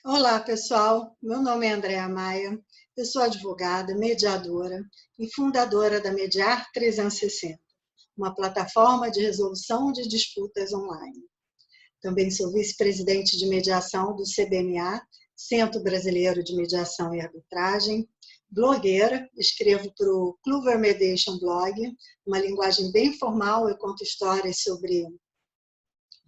Olá, pessoal. Meu nome é Andréa Maia. Eu sou advogada, mediadora e fundadora da Mediar 360, uma plataforma de resolução de disputas online. Também sou vice-presidente de mediação do CBMA, Centro Brasileiro de Mediação e Arbitragem, blogueira, escrevo para o Clover Mediation Blog, uma linguagem bem formal. Eu conto histórias sobre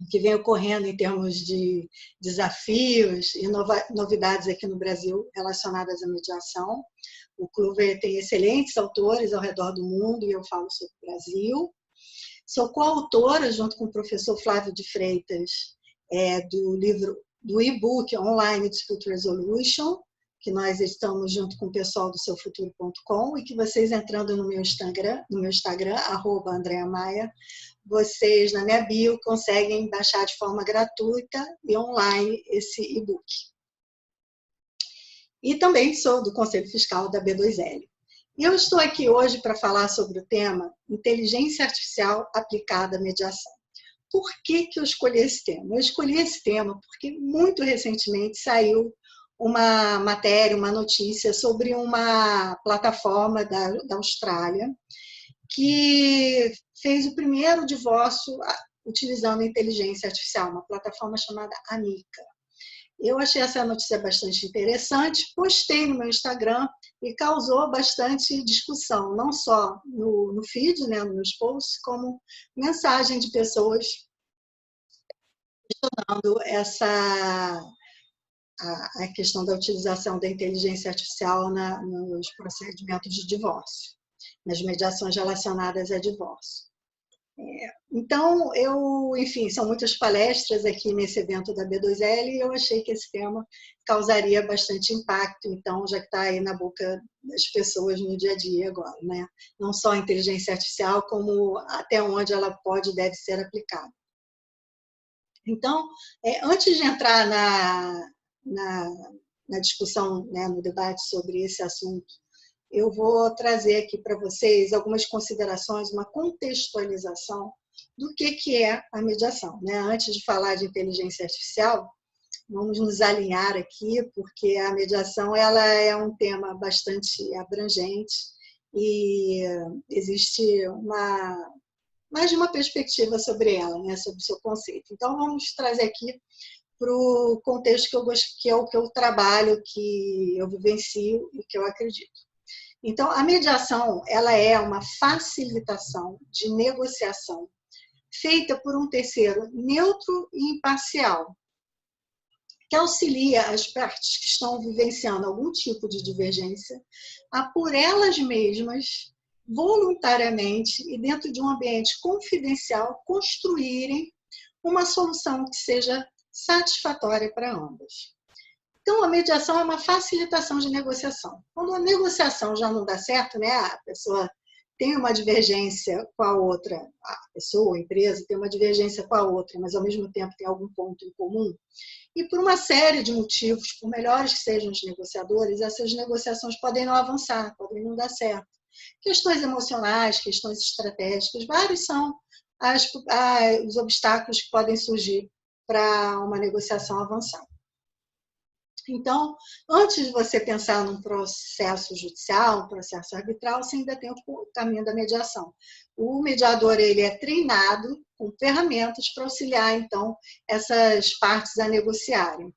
o que vem ocorrendo em termos de desafios e novidades aqui no Brasil relacionadas à mediação. O Clover tem excelentes autores ao redor do mundo e eu falo sobre o Brasil. Sou coautora, junto com o professor Flávio de Freitas, do e-book Online Dispute Resolution, que nós estamos junto com o pessoal do seufuturo.com e que vocês entrando no meu Instagram, @AndreaMaia, vocês, na minha bio, conseguem baixar de forma gratuita e online esse e-book. E também sou do Conselho Fiscal da B2L. E eu estou aqui hoje para falar sobre o tema Inteligência Artificial aplicada à mediação. Por que eu escolhi esse tema? Eu escolhi esse tema porque muito recentemente saiu uma matéria, uma notícia sobre uma plataforma da Austrália que fez o primeiro divórcio utilizando a inteligência artificial, uma plataforma chamada Amica. Eu achei essa notícia bastante interessante, postei no meu Instagram e causou bastante discussão, não só no feed, né, nos meus posts, como mensagem de pessoas questionando a questão da utilização da inteligência artificial nos procedimentos de divórcio, nas mediações relacionadas a divórcio. Então, enfim, são muitas palestras aqui nesse evento da B2L e eu achei que esse tema causaria bastante impacto, então, já que está aí na boca das pessoas no dia a dia agora, né? Não só a inteligência artificial, como até onde ela pode e deve ser aplicada. Então, antes de entrar na discussão, né, no debate sobre esse assunto, eu vou trazer aqui para vocês algumas considerações, uma contextualização do que é a mediação, né? Antes de falar de inteligência artificial, vamos nos alinhar aqui, porque a mediação ela é um tema bastante abrangente e existe mais de uma perspectiva sobre ela, né? Sobre o seu conceito. Então, vamos trazer aqui para o contexto que é o que eu trabalho, que eu vivencio e que eu acredito. Então, a mediação ela é uma facilitação de negociação feita por um terceiro neutro e imparcial, que auxilia as partes que estão vivenciando algum tipo de divergência a, por elas mesmas, voluntariamente e dentro de um ambiente confidencial, construírem uma solução que seja satisfatória para ambas. Então, a mediação é uma facilitação de negociação. Quando a negociação já não dá certo, né, a pessoa tem uma divergência com a outra, a pessoa, a empresa tem uma divergência com a outra, mas ao mesmo tempo tem algum ponto em comum, e por uma série de motivos, por melhores que sejam os negociadores, essas negociações podem não avançar, podem não dar certo. Questões emocionais, questões estratégicas, vários são os obstáculos que podem surgir para uma negociação avançar. Então, antes de você pensar num processo judicial, um processo arbitral, você ainda tem o caminho da mediação. O mediador ele é treinado com ferramentas para auxiliar, então, essas partes a negociarem.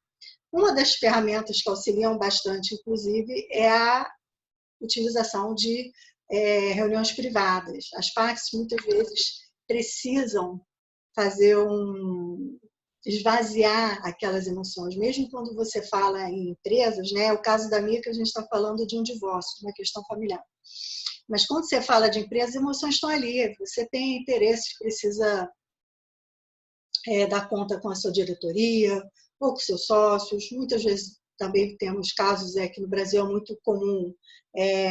Uma das ferramentas que auxiliam bastante, inclusive, é a utilização de reuniões privadas. As partes, muitas vezes, precisam fazer esvaziar aquelas emoções, mesmo quando você fala em empresas, né? O caso da Mica, a gente está falando de um divórcio, de uma questão familiar. Mas quando você fala de empresas, as emoções estão ali, você tem interesses que precisa dar conta com a sua diretoria, ou com seus sócios, muitas vezes também temos casos que no Brasil é muito comum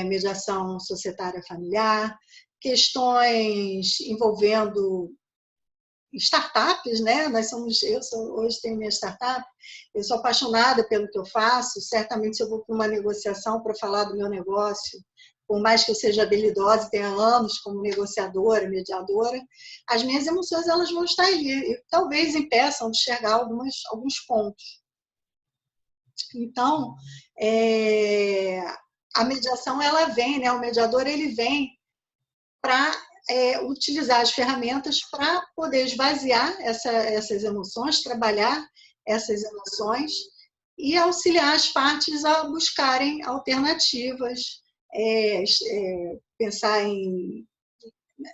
mediação societária familiar, questões envolvendo startups, né? Hoje tenho minha startup, eu sou apaixonada pelo que eu faço, certamente se eu vou para uma negociação para falar do meu negócio, por mais que eu seja habilidosa e tenha anos como negociadora, mediadora, as minhas emoções elas vão estar ali e talvez impeçam de enxergar alguns pontos. Então, a mediação, ela vem, né? O mediador, ele vem para utilizar as ferramentas para poder esvaziar essas emoções, trabalhar essas emoções e auxiliar as partes a buscarem alternativas, pensar em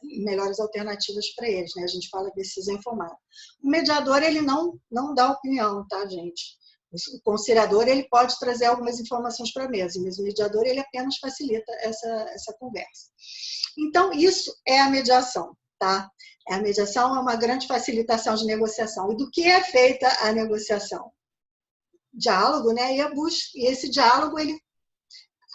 melhores alternativas para eles, né? A gente fala decisão informada. O mediador, ele não dá opinião, tá, gente? O conciliador, ele pode trazer algumas informações para a mesa, mas o mediador, ele apenas facilita essa conversa. Então, isso é a mediação, tá? A mediação é uma grande facilitação de negociação. E do que é feita a negociação? Diálogo, né? E esse diálogo,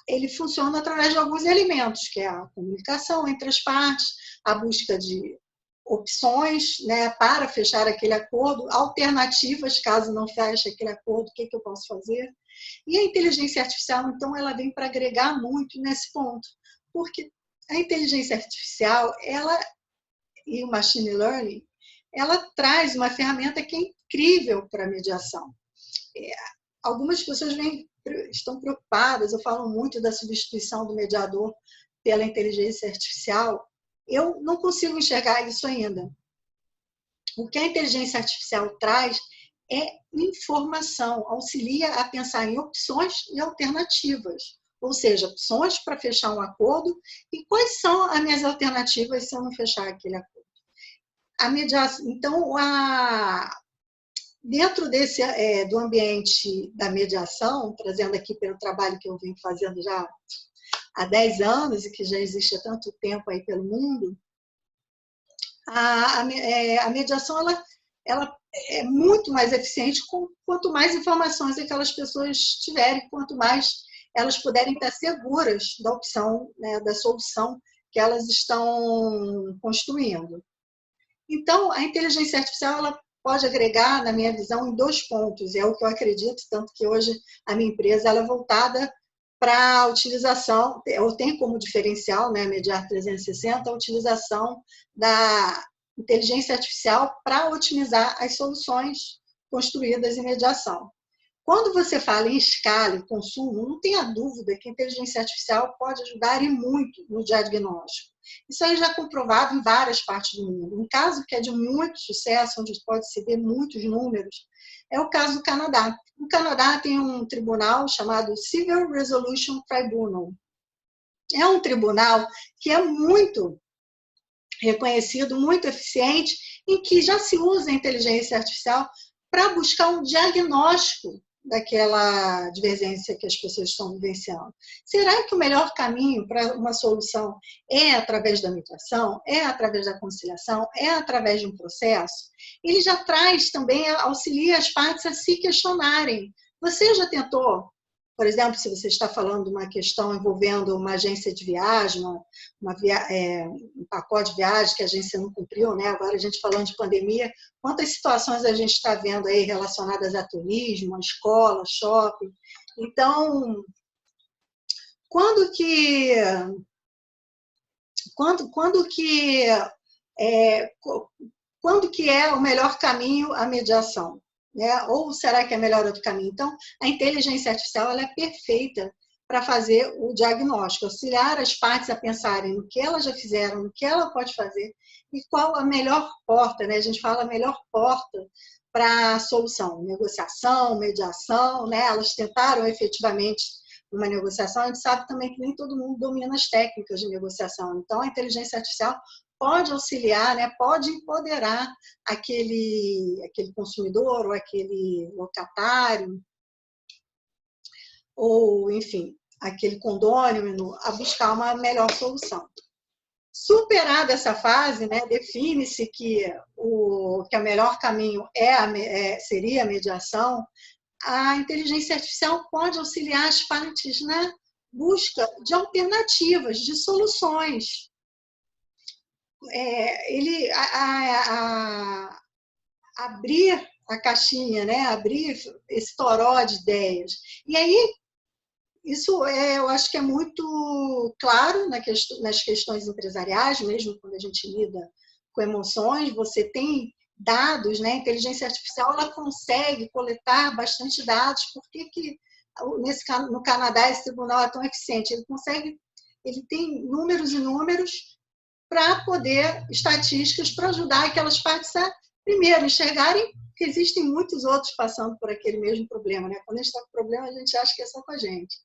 ele funciona através de alguns elementos, que é a comunicação entre as partes, a busca de opções, né, para fechar aquele acordo, alternativas, caso não feche aquele acordo, o que eu posso fazer. E a inteligência artificial, então, ela vem para agregar muito nesse ponto, porque a inteligência artificial, e o machine learning, ela traz uma ferramenta que é incrível para a mediação. Algumas pessoas estão preocupadas, eu falo muito da substituição do mediador pela inteligência artificial. Eu não consigo enxergar isso ainda. O que a inteligência artificial traz é informação, auxilia a pensar em opções e alternativas. Ou seja, opções para fechar um acordo e quais são as minhas alternativas se eu não fechar aquele acordo. A mediação, então, dentro do ambiente da mediação, trazendo aqui pelo trabalho que eu venho fazendo já há 10 anos e que já existe há tanto tempo aí pelo mundo, a mediação ela é muito mais eficiente quanto mais informações aquelas pessoas tiverem, quanto mais elas puderem estar seguras da opção, né, da solução que elas estão construindo. Então, a inteligência artificial, ela pode agregar, na minha visão, em 2 pontos, é o que eu acredito, tanto que hoje a minha empresa ela é voltada para a utilização, ou tem como diferencial, né, Mediar 360, a utilização da inteligência artificial para otimizar as soluções construídas em mediação. Quando você fala em escala e consumo, não tenha dúvida que a inteligência artificial pode ajudar e muito no diagnóstico. Isso aí já é comprovado em várias partes do mundo. Um caso que é de muito sucesso, onde pode se ver muitos números, é o caso do Canadá. No Canadá tem um tribunal chamado Civil Resolution Tribunal. É um tribunal que é muito reconhecido, muito eficiente, em que já se usa a inteligência artificial para buscar um diagnóstico daquela divergência que as pessoas estão vivenciando. Será que o melhor caminho para uma solução é através da mediação? É através da conciliação? É através de um processo? Ele já traz também, auxilia as partes a se questionarem. Você já tentou, por exemplo, se você está falando de uma questão envolvendo uma agência de viagem, um pacote de viagem que a agência não cumpriu, né? Agora a gente falando de pandemia, quantas situações a gente está vendo aí relacionadas a turismo, a escola, shopping. Então, quando que é o melhor caminho a mediação? Né? Ou será que é melhor outro caminho? Então, a inteligência artificial ela é perfeita para fazer o diagnóstico, auxiliar as partes a pensarem no que elas já fizeram, no que ela pode fazer e qual a melhor porta, né? A gente fala a melhor porta para a solução, negociação, mediação, né? Elas tentaram efetivamente uma negociação, a gente sabe também que nem todo mundo domina as técnicas de negociação, então a inteligência artificial pode auxiliar, né? Pode empoderar aquele consumidor ou aquele locatário, ou, enfim, aquele condômino a buscar uma melhor solução. Superada essa fase, né, define-se que o melhor caminho seria a mediação. A inteligência artificial pode auxiliar as partes na busca de alternativas, de soluções. Abrir a caixinha, né? Abrir esse toró de ideias. E aí, isso eu acho que é muito claro nas questões empresariais, mesmo quando a gente lida com emoções, você tem dados, né? A inteligência artificial ela consegue coletar bastante dados. Por que no Canadá, esse tribunal é tão eficiente, ele tem números e números para poder, estatísticas, para ajudar aquelas partes a, primeiro, enxergarem que existem muitos outros passando por aquele mesmo problema, né? Quando a gente está com problema, a gente acha que é só com a gente.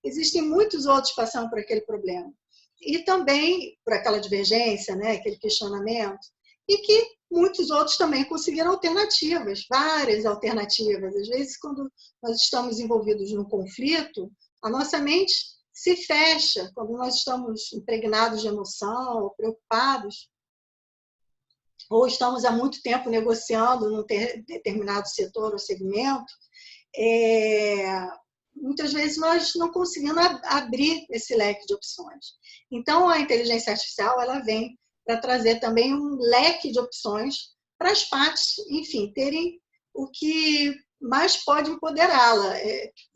Existem muitos outros passando por aquele problema. E também por aquela divergência, né? Aquele questionamento, e que muitos outros também conseguiram alternativas, várias alternativas. Às vezes, quando nós estamos envolvidos num conflito, a nossa mente se fecha, quando nós estamos impregnados de emoção, ou preocupados, ou estamos há muito tempo negociando num determinado setor ou segmento, muitas vezes nós não conseguimos abrir esse leque de opções. Então, a inteligência artificial ela vem para trazer também um leque de opções para as partes, enfim, terem o que mais pode empoderá-la,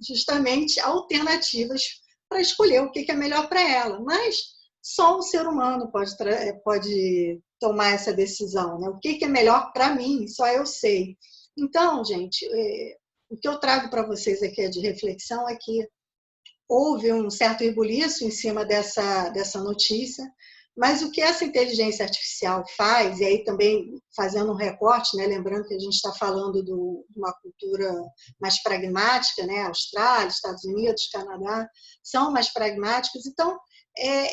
justamente alternativas para escolher o que é melhor para ela. Mas só o ser humano pode tomar essa decisão, né? O que é melhor para mim, só eu sei. Então, gente, o que eu trago para vocês aqui de reflexão é que houve um certo rebuliço em cima dessa notícia, mas o que essa inteligência artificial faz, e aí também fazendo um recorte, né, lembrando que a gente está falando de uma cultura mais pragmática, né, Austrália, Estados Unidos, Canadá, são mais pragmáticos, então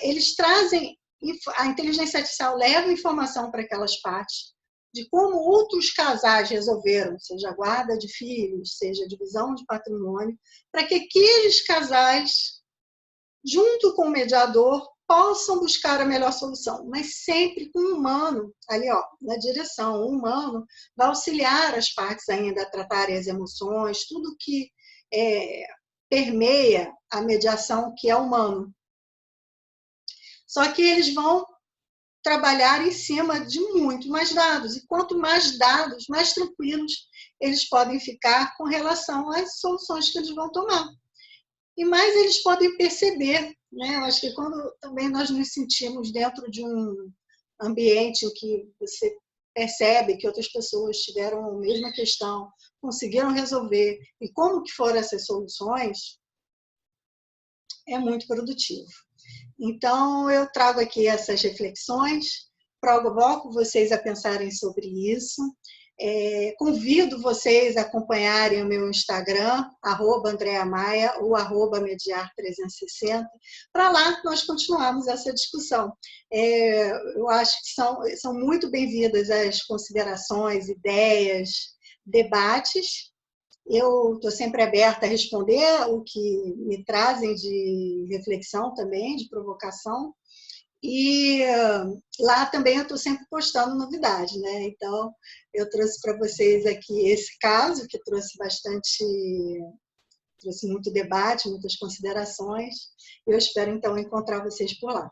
eles trazem, a inteligência artificial leva informação para aquelas partes, de como outros casais resolveram, seja guarda de filhos, seja divisão de patrimônio, para que aqueles casais, junto com o mediador, possam buscar a melhor solução, mas sempre com o humano ali, ó, na direção. O humano vai auxiliar as partes ainda a tratarem as emoções, tudo que permeia a mediação, que é humano. Só que eles vão trabalhar em cima de muito mais dados. E quanto mais dados, mais tranquilos eles podem ficar com relação às soluções que eles vão tomar. E mais eles podem perceber, né? Eu acho que quando também nós nos sentimos dentro de um ambiente em que você percebe que outras pessoas tiveram a mesma questão, conseguiram resolver, e como que foram essas soluções, é muito produtivo. Então, eu trago aqui essas reflexões, provoco vocês a pensarem sobre isso. Convido vocês a acompanharem o meu Instagram, @AndreaMaia ou @mediar360. Para lá nós continuamos essa discussão. Eu acho que são muito bem-vindas as considerações, ideias, debates. Eu estou sempre aberta a responder o que me trazem de reflexão também, de provocação. E lá também eu estou sempre postando novidades, né? Então, eu trouxe para vocês aqui esse caso, que trouxe muito debate, muitas considerações. Eu espero, então, encontrar vocês por lá.